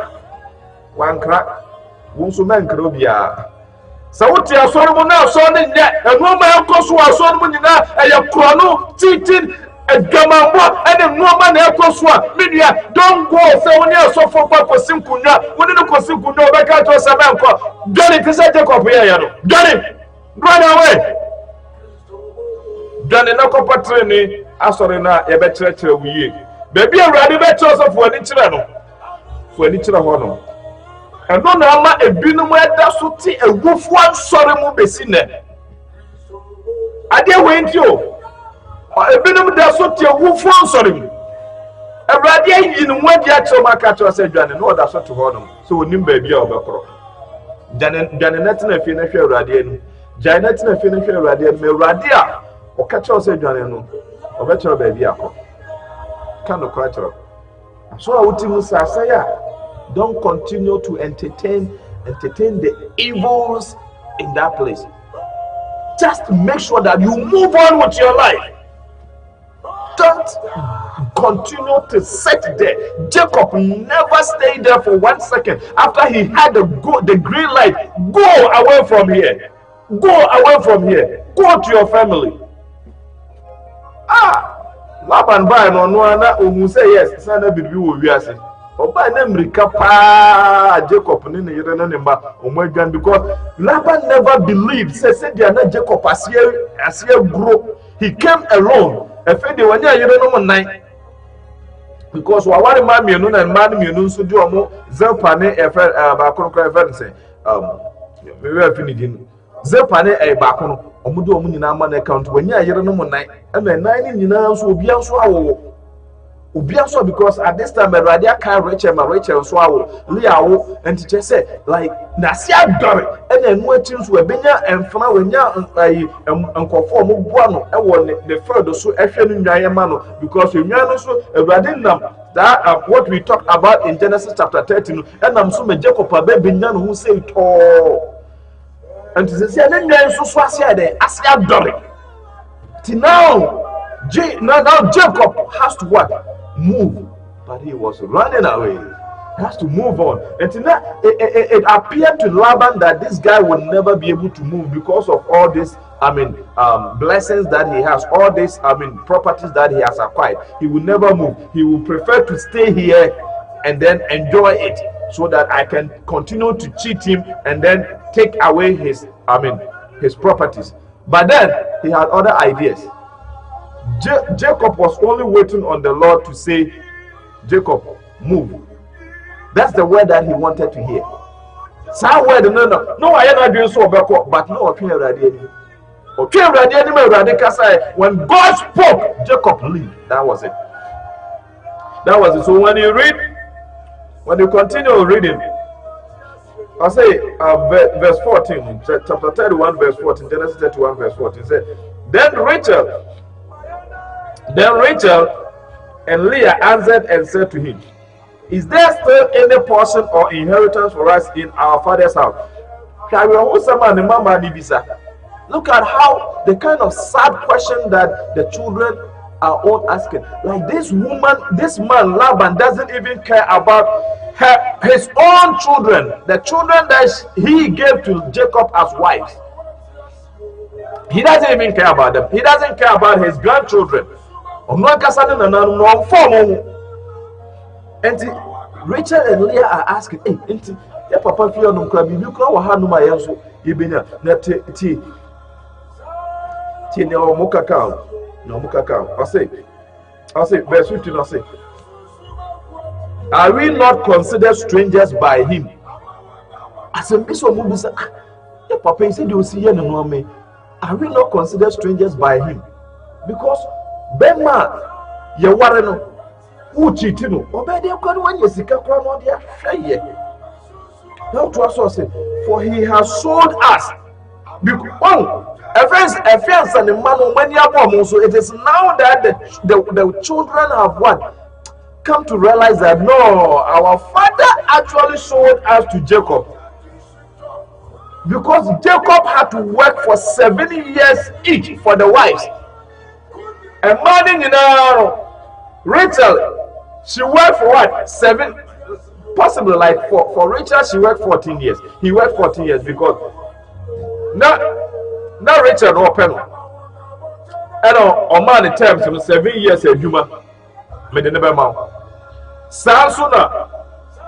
Speaker 1: Wunsu man crobia. So what you are sorry now, son in that, and no man cost was son when you know, and your chrono, cheating, and Gamma, and a woman else one. Media, don't go 7 years so for Papa Simkunya, when you go Simkuno back out to Samanko. Johnny, to set a copy, Johnny, run away. Johnny, no compatroni, Asorina, a better we. Baby, I'm ready better for any channel. For any channel. And no nama a binum where that's to tea a roof one sorry mo besine. I dare wait you. A binum that's to tea a roof one sorry. A radia in one yet so my catcher said, Jan, and no that's what to honor. So we nimble be over pro. Janet and a finish your radian. Janet and a finish your radian, me radia or catcher said, Jan, or better baby. Kind of quite. So I would say, don't continue to entertain the evils in that place. Just make sure that you move on with your life. Don't continue to sit there. Jacob never stayed there for 1 second. After he had the green light, go away from here. Go away from here. Go to your family. Laban by no one say yes. Sana bibi wo wiase. Oba na America pa Jacob ni ne yere na ne ma omwagan because Laban never believed say they are not Jacob as here grow. He came alone. Efe de wanya yere no nan because wa ware ma mienu na ma mienu nso di omo Zepa ne efe ba konkra efe say me we afinidi Zepa ne ba kono omo di omo nyina ma na account wanya yere no nan e na nan ni nyina nso obi anso awowo Ubiaso, because at this time Radia can Rachel so Leo and teacher said like Nasia Dory and then waiting to a benya and Fana when ya and conform one and one the further so Effian Yamano because you know so a radinam that what we talked about in Genesis chapter 13 and I'm so Jacob a baby who say it all and to say then so swasia there Asia Dory till now Jacob has to what? Move, but he was running away. He has to move on. And it appeared to Laban that this guy would never be able to move because of all this, blessings that he has, all these, properties that he has acquired. He will never move. He will prefer to stay here and then enjoy it so that I can continue to cheat him and then take away his properties. But then he had other ideas. Jacob was only waiting on the Lord to say, Jacob, move. That's the word that he wanted to hear. Some word, no, I am not doing so, but no, when God spoke, Jacob leave. That was it. So when you continue reading, I say verse 14, chapter 31, verse 14, Genesis 31, verse 14, said, Then Rachel and Leah answered and said to him, Is there still any portion or inheritance for us in our father's house? Look at how the kind of sad question that the children are all asking. Like this man Laban doesn't even care about his own children, the children that he gave to Jacob as wives. He doesn't even care about them. He doesn't care about his grandchildren. And Rachel and Leah are asking, hey, papa feel no crab, you call Hanu my answer, you been a tea no mukaka. I'll say, verse 15, I'll say, Are we not considered strangers by him? As a piece of movie, papa said, You see, no me. Are we not considered strangers by him? Because Bema, ye wareno, who cheated no, obey the God when you seek a crown on the affair. Now to us, for he has sold us. Because a friends and the man when you are so it is now that the children have what? Come to realize that no, our father actually sold us to Jacob. Because Jacob had to work for 7 years each for the wives. And money, Rachel, she worked for what? 7, possibly like for Rachel, she worked 14 years. He worked 14 years because now Rachel no pen. And on man terms 7 years a human. Made the never mount. Sansuna.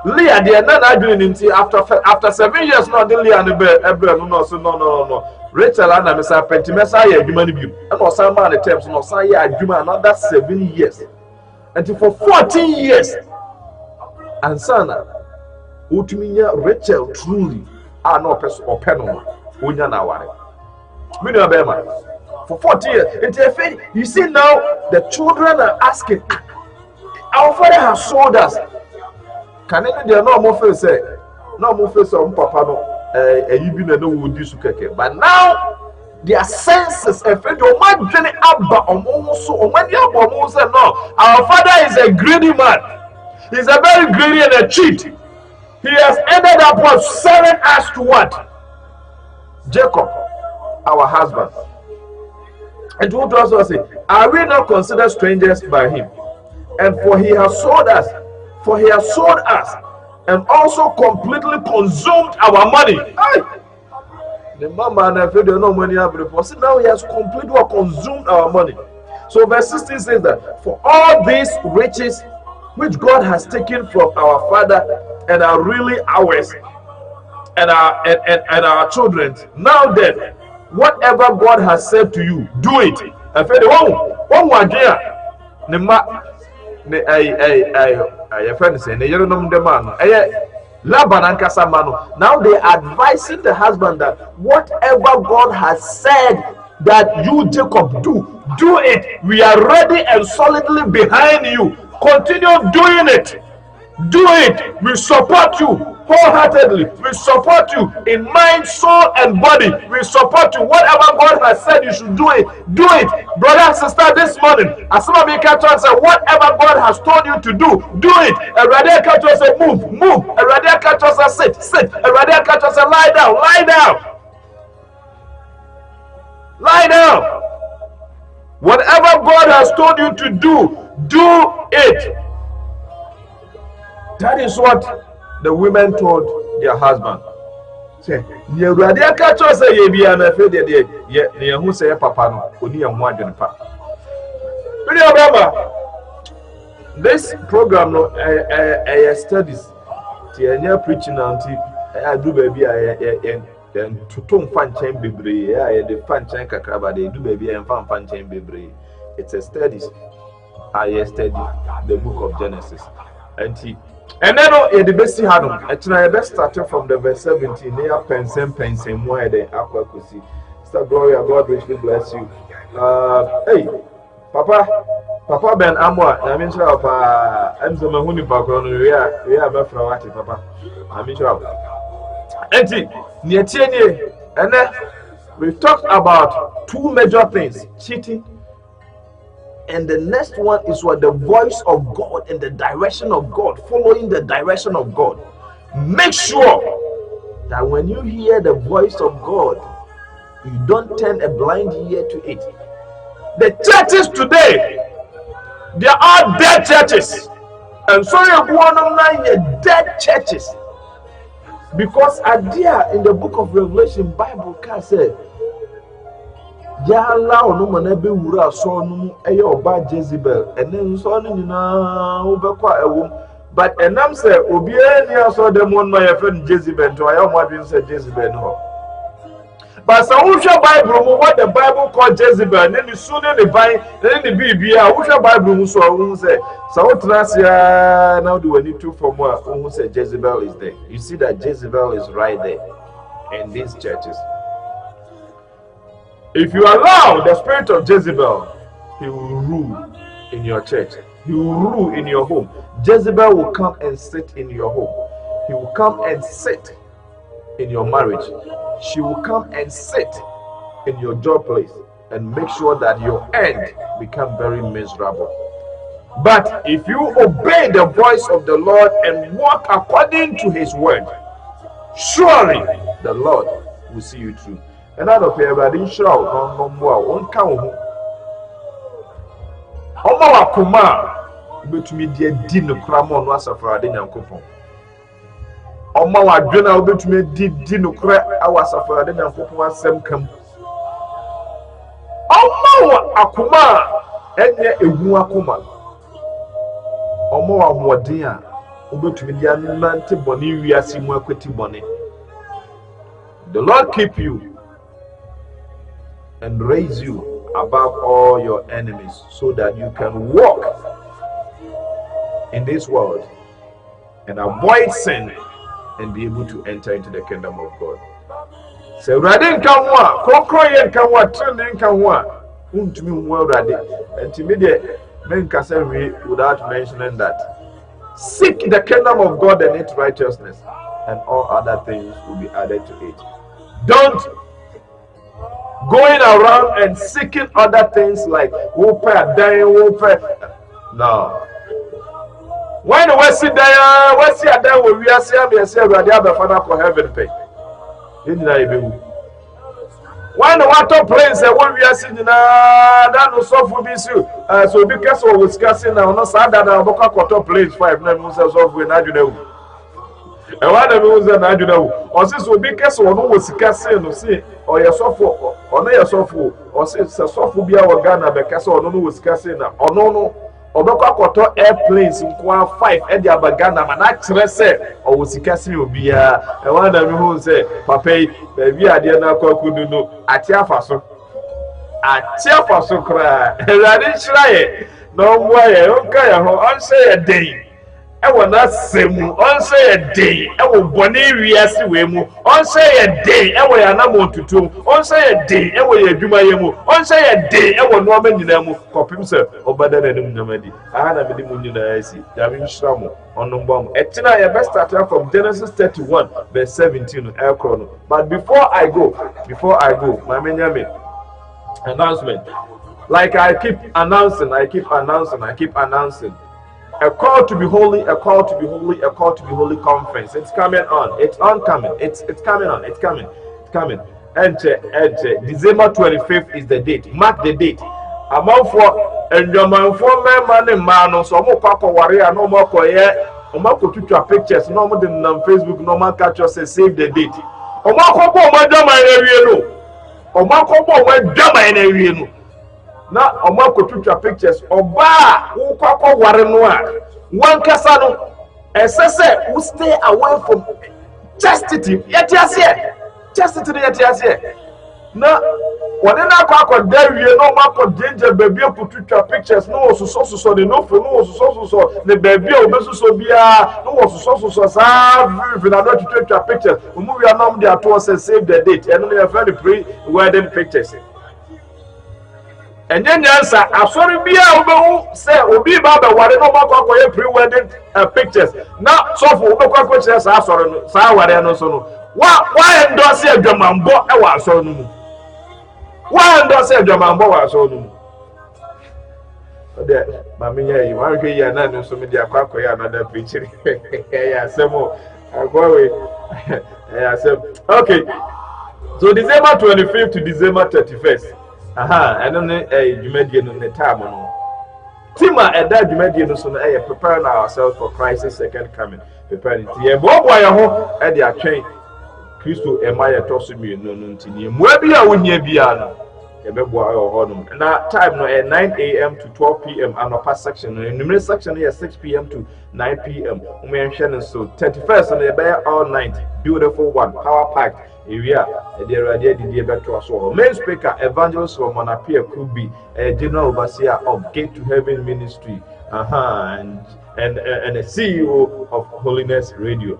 Speaker 1: Leah, they are not doing it after 7 years. No, the Leah and the no. Rachel and Mr. Pentimesa, you human being. And also, man, the terms no say human another 7 years. Until for 14 years. And Sana, Utuminya Rachel truly are no person or penal. Unya na ware. For 40 years. Until you see now, the children are asking, our father has sold us. Can any there no more face say no more face on papa no you be no would do keke. But now their senses if you man journey abba so when you say no, our father is a greedy man. He's a very greedy and a cheat. He has ended up with selling us to what? Jacob, our husband. And to also say, are we not considered strangers by him? And for he has sold us and also completely consumed our money. Aye. The mama and I feel no money before. Now he has completely consumed our money. So verse 16 says that for all these riches which God has taken from our father and are really ours and our children, now then, whatever God has said to you, do it. I feel your friend saying, you know the man. Laban and Casamano. Now they are advising the husband that whatever God has said that you, Jacob, do it. We are ready and solidly behind you. Continue doing it. Do it. We support you wholeheartedly. We support you in mind, soul, and body. We support you. Whatever God has said you should do it. Do it. Brother and sister, this morning, as some of you catch on say, whatever God has told you to do it. A radical catch on say, move. A radical catch on say, sit. A radical catch on say, lie down. Lie down. Whatever God has told you to do it. That is what the women told their husband. Say, "Ye radi aka cho say ye bia na fe de ye ne hu say papa no oni ye ho adwene pa." Really Obama, this program no studies. Ti enya preaching anti do baby then tutum fan chain bebre the fan chain kakra ba de do baby and fan chain bebre. It's a studies. I study the book of Genesis. And then the best had I best started from the verse 17. Near pensem more than aquacusi. Sister Gloria, God richly bless you. Hey, Papa Ben Amwa, I mean, I'm the Mahuni background. We are Bafrawati, Papa. I mean, and then we've talked about two major things: cheating. And the next one is what the voice of God and the direction of God, following the direction of God. Make sure that when you hear the voice of God, you don't turn a blind ear to it. The churches today, they are dead churches. And so you're one of nine dead churches. Because idea in the book of Revelation, Bible can say, Yala no man be wura so no eye oba Jezebel enen so no nyina obekwa ewom but enam say obi ani aso dem won my friend Jezebel to ayo modwin say Jezebel no but so who share Bible what the Bible called Jezebel then the soon the vine then the bibia who share Bible so who say so trasia now do we need to for more who say Jezebel is there. You see that Jezebel is right there in these churches. If you allow the spirit of Jezebel, he will rule in your church. He will rule in your home. Jezebel will come and sit in your home. He will come and sit in your marriage. She will come and sit in your job place and make sure that your end becomes very miserable. But if you obey the voice of the Lord and walk according to his word, surely the Lord will see you through. And I don't pay everybody show no more. One count. Oma wakuma betumi de di no kramo no asafra de nyankopon. Oma wadwena betumi di no kra awasafra de nyankopon asem kam. Oma akuma enye ehu akuma. Oma wa modin a obetumi de anante boni wiase mu akwati boni. The Lord keep you and raise you above all your enemies so that you can walk in this world and avoid sin and be able to enter into the kingdom of God. So radin kanwa kokroyen kanwa trending kanwa untumi nwa rade ntimi de men kasa we without mentioning that seek the kingdom of God and its righteousness and all other things will be added to it. Don't going around and seeking other things like whoopah, dying, whoopah. No. When we see there, we see a day where we are seeing me say, "We are the Father for heaven pay." When the water planes, when we are seeing that no soft will be so because we discussing now, no sad that our boka quarter planes 5 na mu say soft we na adwuna. E wa na mu say na adwuna. O say so because we no discussing no say or your sofo or no your sofo or say sofo bia we Ghana be kase or no discussing na or no obekwa quarter airplanes nkwa 5 e dia ba Ghana ma na kire say o discussing obi a e wa na mu say papa ba bi ade na kwakudu no ati afaso kra erade shiraye no mwa ye onka ye ho on say a day ɛwɔ n'asɛm ɔnso yɛ den ɛwɔ bɔne wiase wei mu ɔnso yɛ den ɛwɔ yɛ anam otutum ɔnso yɛ den ɛwɔ yɛ adwuma yɛ mu ɔnso yɛ den ɛwɔ nneɛma nyinaa mu kɔpem sɛ ɔbɛda n'anim nyamadi aha na mede mu nyinaa asi dame nhyira mo ɔno mbɔ mo ɛtena yɛbɛ start from Genesis 31 verse 17 ɛkorɔ no but before I go my nyame announcement like I keep announcing a call to be holy, a call to be holy, a call to be holy conference. It's coming on. It's coming. It's coming on. It's coming. And December 25th is the date. Mark the date. Among for and your man for man and man, so more papa warrior, no more koye, no more to pictures, no more than on Facebook, no more catch us and save the date. O more couple, my drama in area no. O more couple, my drama in area no. Na ọmọ akọtwitwa pictures ọba wọkọkọ ware no a wọn kasa no ẹsẹ sẹ we stay away from chastity yẹti aseɛ na wɔne na akɔ dawie na ɔmo akɔ danger baabi akɔtwitwa pictures na wɔsosɔsosɔ ne nofo na wɔsosɔsosɔ ne baabi a wɔbɛsosɔ biara na wɔsosɔsosɔ saa vivi na wɔtwitwa pictures ɔmo wia na ɔmo de ato sɛ save the date ɛno na yɛfrɛ no pre-wedding pictures. And then nyansa asori bia obehu say obi ba ba ware no makọ akọye pre-wedding pictures na sọfo obekọ akọche sa asori no sa ware no so no wa endorse adwamambọ e wa asori no mu wa endorse adwamambọ wa asori no mu ode ma me nya yi ma hwe yi na no so me dia akọye another preacher ya semo agwawe ya sem okay so December 25th to December 31st and then Jumedian in the time no. Tima and that Jumedian so preparing ourselves for Christ's second coming. Preparing it. Yeah, boy, at the train. Christo and Maya Tossimi no Nuntini. Mwebia Winyabiano. And that time no at 9 a.m. to 12 p.m. and upper section. In the middle section here 6 p.m. to 9 p.m. Mentioned so 31st and they bear all night. Beautiful one, power packed. Area the radio did better so main speaker evangelist from Monapia could be a general overseer of Gate to Heaven Ministry and a CEO of Holiness Radio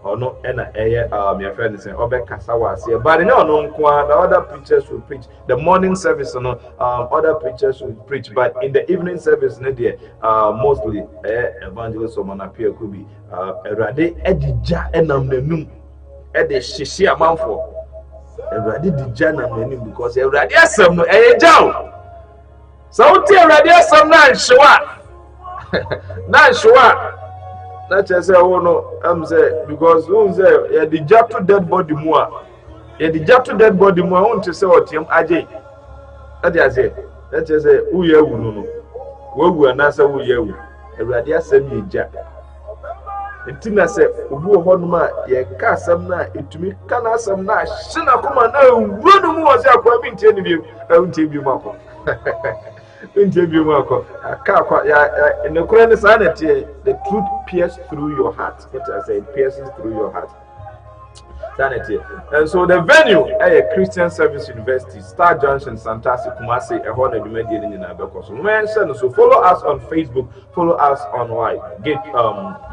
Speaker 1: or no my friend is Obekasawa but no the other preachers will preach the morning service other preachers will preach but in the evening service mostly evangelist from Monapia could be Rade Edija enam at the Shishia Manfo. Everybody did Jana many because everybody has some a job. So tell radio some nine showa. Nine showa. That's just a no, I'm say because who's there? The job to dead body more. The job to dead body more. I want to say what him Ajay. That's it. That's just a who you know. Who are not so who you. Everybody has some job. Intina se obu honuma ye ka asam na etumi kana asam na hina koma na wuru mu wo se akwa bi ntie ni bi ntie bi mako ntie bi mako aka akwa ya ne kure ne sa na tie the truth pierces through your heart what I say it pierces through your heart sanity and so the venue Christian Service University Star Junction Santasi Kumasi ehon adumadi ni na beko so mention so follow us on Facebook follow us on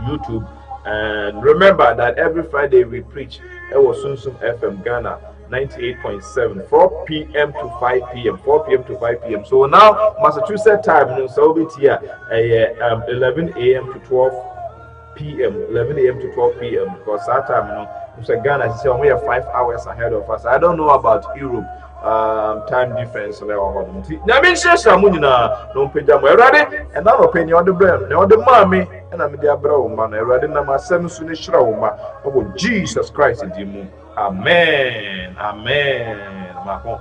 Speaker 1: YouTube. And remember that every Friday we preach Sunsum FM Ghana 98.7 4 p.m. to 5 p.m. 4 p.m. to 5 p.m. So now Massachusetts time so we'll be here 11 a.m. to 12 p.m. 11 a.m. to 12 p.m. because that time Ghana is only 5 hours ahead of us. I don't know about Europe. Time difference na me share shamu nyina no pagya mo Awurade and na no pany o de brem na o de maame na me de abra wo ma na Awurade na masem so ne hyira wo ma o Jesus Christ di mu amen mako